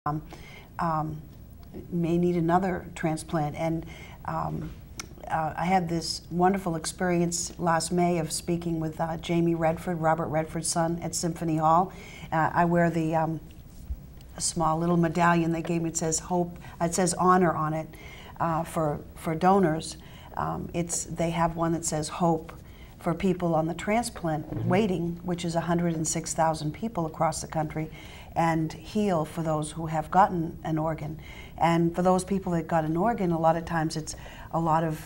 may need another transplant. And I had this wonderful experience last May of speaking with Jamie Redford, Robert Redford's son, at Symphony Hall. I wear the a small little medallion they gave me. It says hope. It says honor on it for donors. They have one that says hope for people on the transplant waiting, which is 106,000 people across the country, and heal for those who have gotten an organ. And for those people that got an organ, a lot of times it's a lot of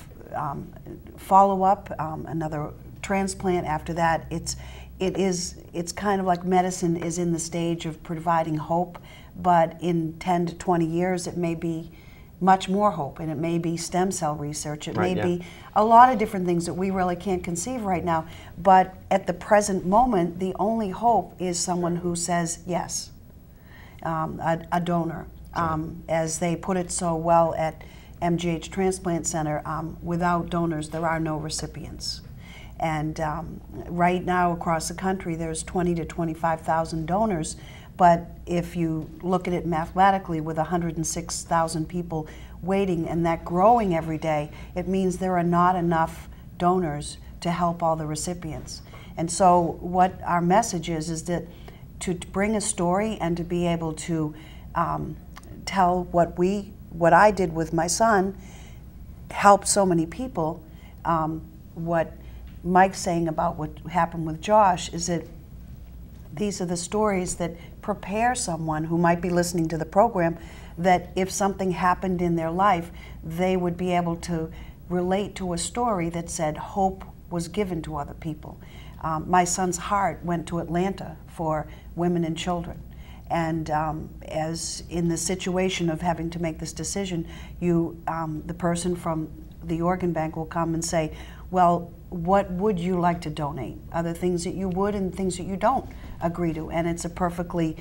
follow-up, another transplant after that. It's kind of like medicine is in the stage of providing hope, but in 10 to 20 years it may be much more hope, and it may be stem cell research. It may be a lot of different things that we really can't conceive right now. But at the present moment, the only hope is someone who says yes, a donor. As they put it so well at MGH Transplant Center, without donors, there are no recipients. And right now across the country, there's 20 to 25,000 donors. But if you look at it mathematically, with 106,000 people waiting and that growing every day, it means there are not enough donors to help all the recipients. And so what our message is that to bring a story and to be able to tell what I did with my son helped so many people. What Mike's saying about what happened with Josh is that these are the stories that prepare someone who might be listening to the program, that if something happened in their life, they would be able to relate to a story that said hope was given to other people. My son's heart went to Atlanta for women and children. And as in the situation of having to make this decision, the person from the organ bank will come and say, well, what would you like to donate? Other things that you would and things that you don't agree to. And it's a perfectly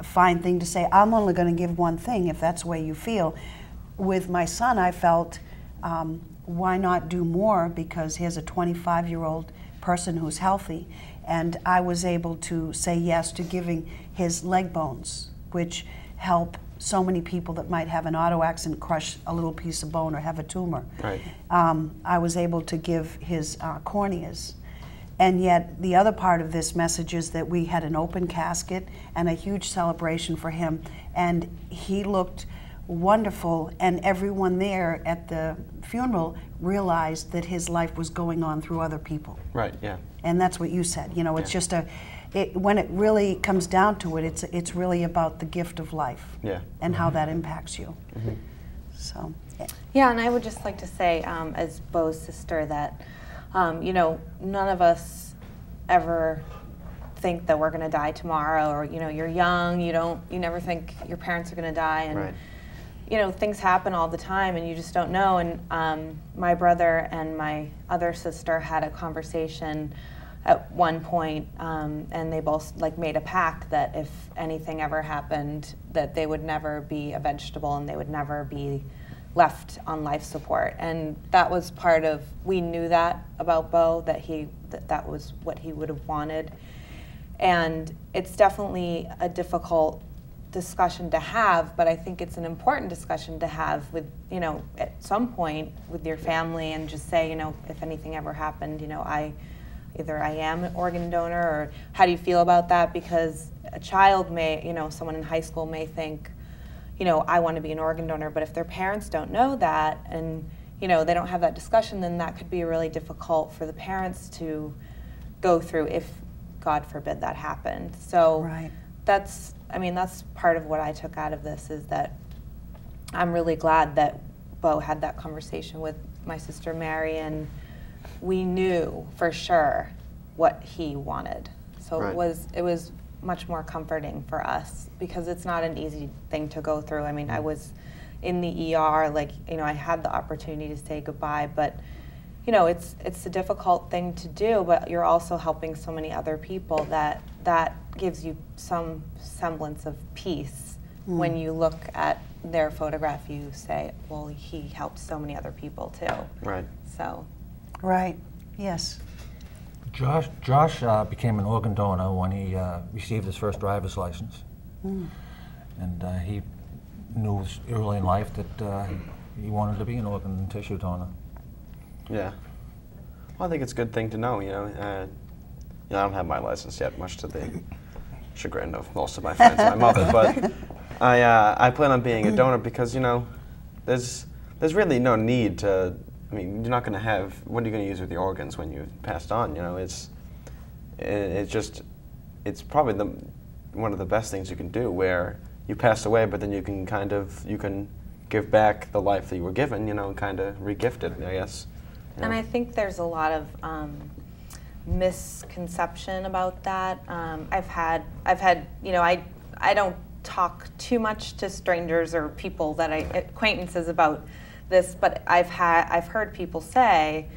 fine thing to say, I'm only going to give one thing if that's the way you feel. With my son, I felt, why not do more? Because here's a 25-year-old person who's healthy. And I was able to say yes to giving his leg bones, which help so many people that might have an auto accident, crush a little piece of bone, or have a tumor. Right. I was able to give his corneas. And yet the other part of this message is that we had an open casket and a huge celebration for him. And he looked wonderful, and everyone there at the funeral realized that his life was going on through other people. Right, yeah. And that's what you said. You know, it's just when it really comes down to it, it's really about the gift of life and how that impacts you. So. Yeah, and I would just like to say, as Bo's sister, that you know, none of us ever think that we're going to die tomorrow, or you know, you're young, you never think your parents are going to die, and you know, things happen all the time, and you just don't know. And my brother and my other sister had a conversation at one point, and they both made a pact that if anything ever happened, that they would never be a vegetable and they would never be left on life support. And that was part of, we knew that about Bo, that was what he would have wanted. And it's definitely a difficult discussion to have, but I think it's an important discussion to have with, you know, at some point with your family, and just say, you know, if anything ever happened, you know, either I am an organ donor, or how do you feel about that? Because a child may, you know, someone in high school may think, you know, I want to be an organ donor, but if their parents don't know that, and, you know, they don't have that discussion, then that could be really difficult for the parents to go through if, God forbid, that happened. So that's, I mean, that's part of what I took out of this, is that I'm really glad that Bo had that conversation with my sister Mary, and we knew for sure what he wanted. So it was much more comforting for us, because it's not an easy thing to go through. I mean, I was in the ER, you know, I had the opportunity to say goodbye, but you know, it's a difficult thing to do, but you're also helping so many other people that gives you some semblance of peace. When you look at their photograph, you say, well, he helped so many other people too. Right. So. Right, yes. Josh became an organ donor when he received his first driver's license. And knew early in life that he wanted to be an organ and tissue donor. Yeah. Well, I think it's a good thing to know, I don't have my license yet, much to the chagrin of most of my friends and my mother, but I plan on being a donor because, there's really no need to, you're not going to have, what are you going to use with your organs when you've passed on, it's probably one of the best things you can do where you pass away, but then you can you can give back the life that you were given, and kind of re-gift it, I guess. And I think there's a lot of misconception about that. I've had, I don't talk too much to strangers or people that acquaintances about this, but I've heard people say,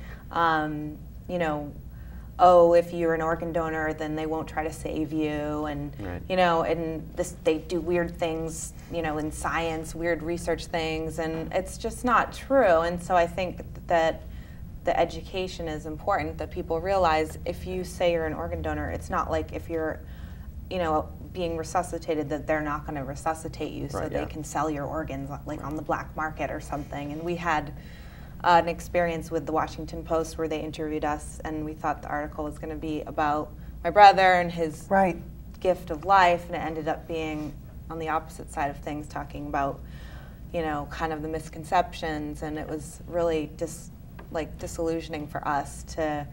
oh, if you're an organ donor, then they won't try to save you, and right. And they do weird things, in science, weird research things, and it's just not true. And so I think that the education is important, that people realize if you say you're an organ donor, it's not like if you're, being resuscitated that they're not going to resuscitate you so they can sell your organs like on the black market or something. And we had an experience with the Washington Post where they interviewed us, and we thought the article was going to be about my brother and his gift of life, and it ended up being on the opposite side of things, talking about, kind of the misconceptions, and it was really disillusioning for us to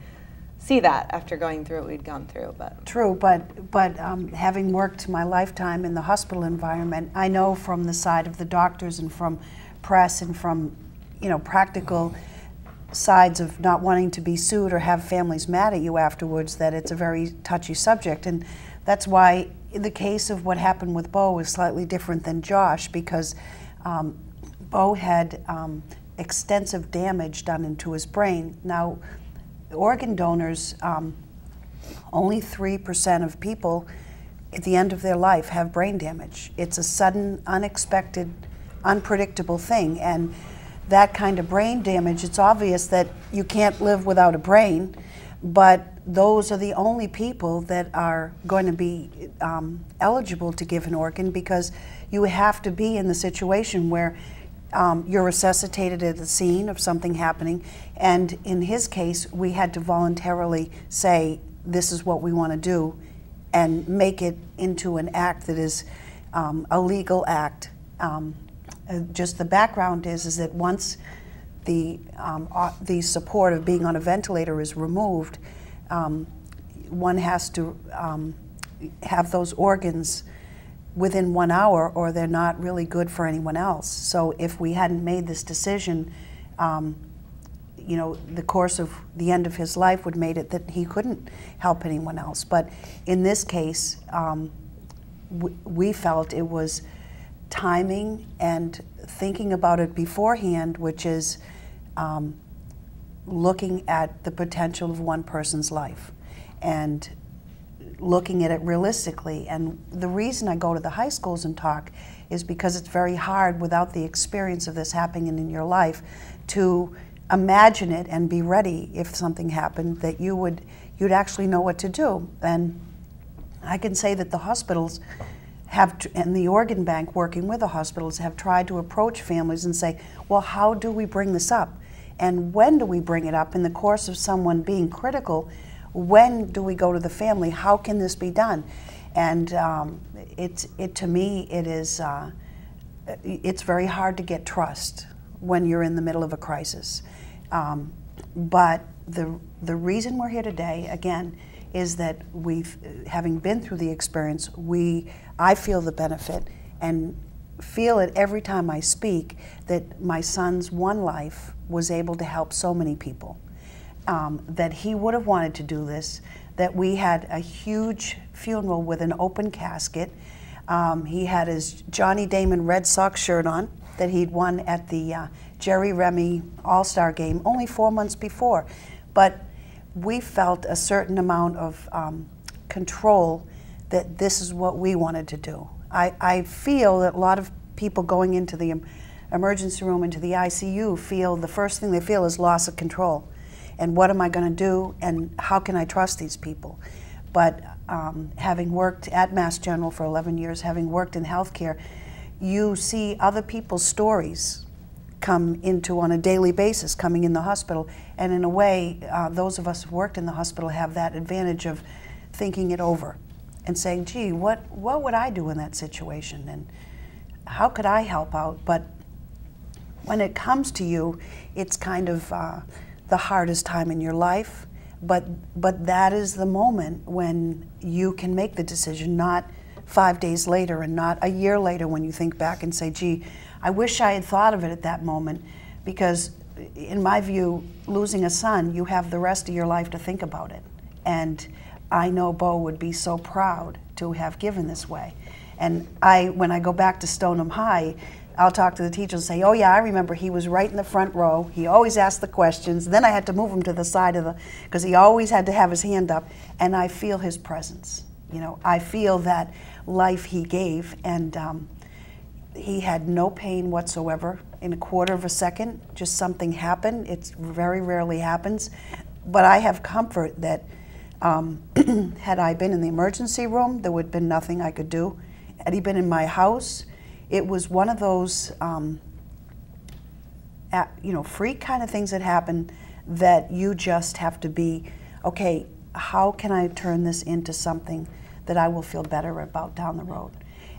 see that after going through what we'd gone through. But true, but having worked my lifetime in the hospital environment, I know from the side of the doctors and from press and from practical sides of not wanting to be sued or have families mad at you afterwards, that it's a very touchy subject. And that's why the case of what happened with Bo is slightly different than Josh, because Bo had extensive damage done into his brain. Now, organ donors, only 3% of people at the end of their life have brain damage. It's a sudden, unexpected, unpredictable thing, and that kind of brain damage, it's obvious that you can't live without a brain, but those are the only people that are going to be eligible to give an organ, because you have to be in the situation where you're resuscitated at the scene of something happening, and in his case, we had to voluntarily say, this is what we want to do, and make it into an act that is a legal act. Just the background is that once the support of being on a ventilator is removed, one has to have those organs within 1 hour, or they're not really good for anyone else. So if we hadn't made this decision, the course of the end of his life would made it that he couldn't help anyone else. But in this case, we felt it was timing and thinking about it beforehand, which is looking at the potential of one person's life and looking at it realistically. And the reason I go to the high schools and talk is because it's very hard, without the experience of this happening in your life, to imagine it and be ready if something happened, that you'd actually know what to do. And I can say that the hospitals and the organ bank, working with the hospitals, have tried to approach families and say, well, how do we bring this up? And when do we bring it up? In the course of someone being critical, when do we go to the family? How can this be done? And to me, it's very hard to get trust when you're in the middle of a crisis. But the reason we're here today, again, is that having been through the experience, I feel the benefit and feel it every time I speak, that my son's one life was able to help so many people, that he would have wanted to do this, that we had a huge funeral with an open casket. He had his Johnny Damon Red Sox shirt on that he'd won at the Jerry Remy All-Star game only 4 months before. But we felt a certain amount of control that this is what we wanted to do. I feel that a lot of people going into the emergency room, into the ICU, feel the first thing they feel is loss of control. And what am I going to do, and how can I trust these people? But having worked at Mass General for 11 years, having worked in healthcare, you see other people's stories come into on a daily basis, coming in the hospital, and in a way, those of us who worked in the hospital have that advantage of thinking it over and saying, gee, what would I do in that situation, and how could I help out? But when it comes to you, it's kind of the hardest time in your life, but that is the moment when you can make the decision, not 5 days later and not a year later when you think back and say, gee, I wish I had thought of it at that moment, because in my view, losing a son, you have the rest of your life to think about it. And I know Bo would be so proud to have given this way. And when I go back to Stoneham High, I'll talk to the teachers and say, oh yeah, I remember he was right in the front row. He always asked the questions. Then I had to move him to the side of because he always had to have his hand up. And I feel his presence. You know, I feel that life he gave, and he had no pain whatsoever. In a quarter of a second, just something happened. It very rarely happens. But I have comfort that had I been in the emergency room, there would have been nothing I could do. Had he been in my house, it was one of those freak kind of things that happen that you just have to be, okay, how can I turn this into something that I will feel better about down the road?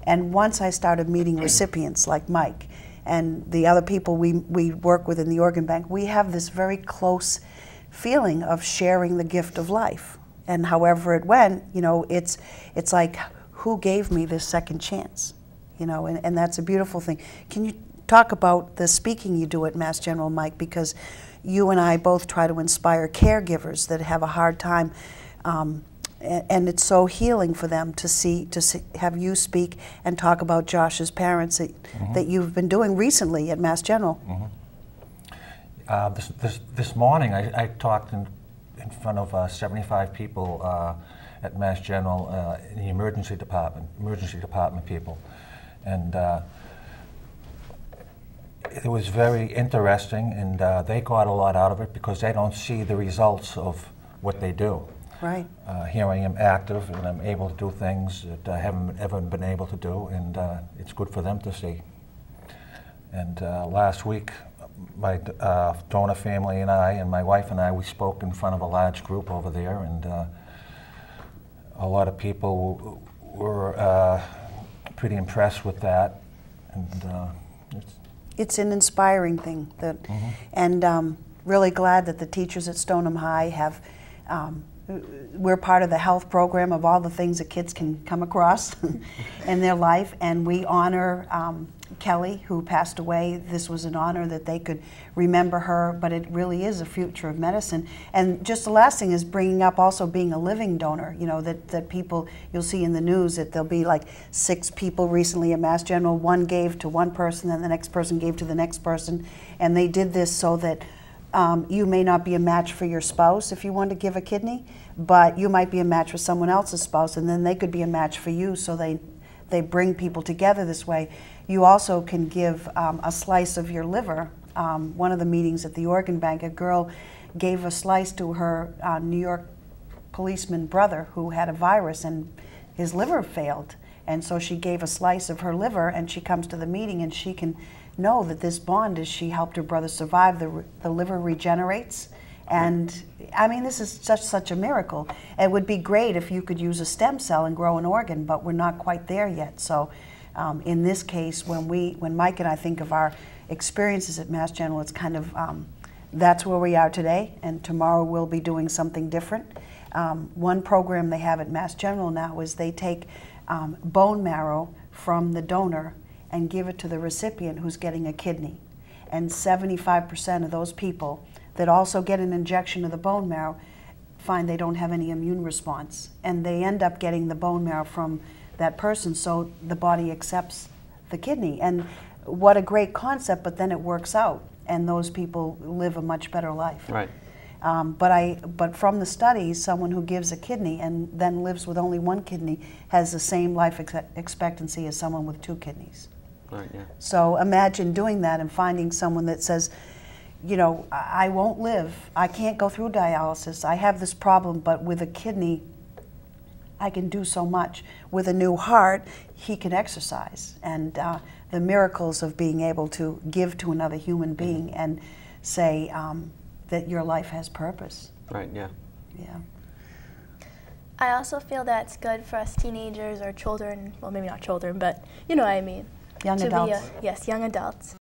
And once I started meeting recipients like Mike and the other people we work with in the organ bank, we have this very close feeling of sharing the gift of life. And however it went, you know, it's like, who gave me this second chance? You know, and that's a beautiful thing. Can you talk about the speaking you do at Mass General, Mike? Because you and I both try to inspire caregivers that have a hard time, and it's so healing for them to have you speak and talk about Josh's parents that you've been doing recently at Mass General. This morning I talked in front of 75 people at Mass General in the emergency department people, and it was very interesting, and they got a lot out of it because they don't see the results of what they do. Right. Here I am active, and I'm able to do things that I haven't ever been able to do, and it's good for them to see. And last week, my donor family and I, and my wife and I, we spoke in front of a large group over there, and a lot of people were pretty impressed with that. And it's an inspiring thing, and really glad that the teachers at Stoneham High have. We're part of the health program of all the things that kids can come across in their life, and we honor Kelly, who passed away. This was an honor that they could remember her, but it really is a future of medicine. And just the last thing is bringing up also being a living donor, you know, that people, you'll see in the news that there'll be like 6 people recently at Mass General, one gave to one person, and the next person gave to the next person, and they did this so that you may not be a match for your spouse if you want to give a kidney, but you might be a match for someone else's spouse, and then they could be a match for you, so they bring people together this way. You also can give a slice of your liver. One of the meetings at the organ bank, a girl gave a slice to her New York policeman brother who had a virus and his liver failed. And so she gave a slice of her liver, and she comes to the meeting and she can know that this bond is she helped her brother survive. The liver regenerates. And I mean, this is such a miracle. It would be great if you could use a stem cell and grow an organ, but we're not quite there yet. So in this case, when Mike and I think of our experiences at Mass General, it's kind of, that's where we are today, and tomorrow we'll be doing something different. One program they have at Mass General now is they take bone marrow from the donor and give it to the recipient who's getting a kidney. And 75% of those people that also get an injection of the bone marrow find they don't have any immune response. And they end up getting the bone marrow from that person, so the body accepts the kidney. And what a great concept, but then it works out, and those people live a much better life. Right. But from the studies, someone who gives a kidney and then lives with only one kidney has the same life expectancy as someone with 2 kidneys. Right, yeah. So imagine doing that and finding someone that says, you know, I won't live, I can't go through dialysis, I have this problem, but with a kidney, I can do so much. With a new heart, he can exercise. And the miracles of being able to give to another human being and say that your life has purpose. Right, yeah. Yeah. I also feel that it's good for us teenagers or children, well maybe not children, but you know what I mean. Young to adults. Be yes, young adults.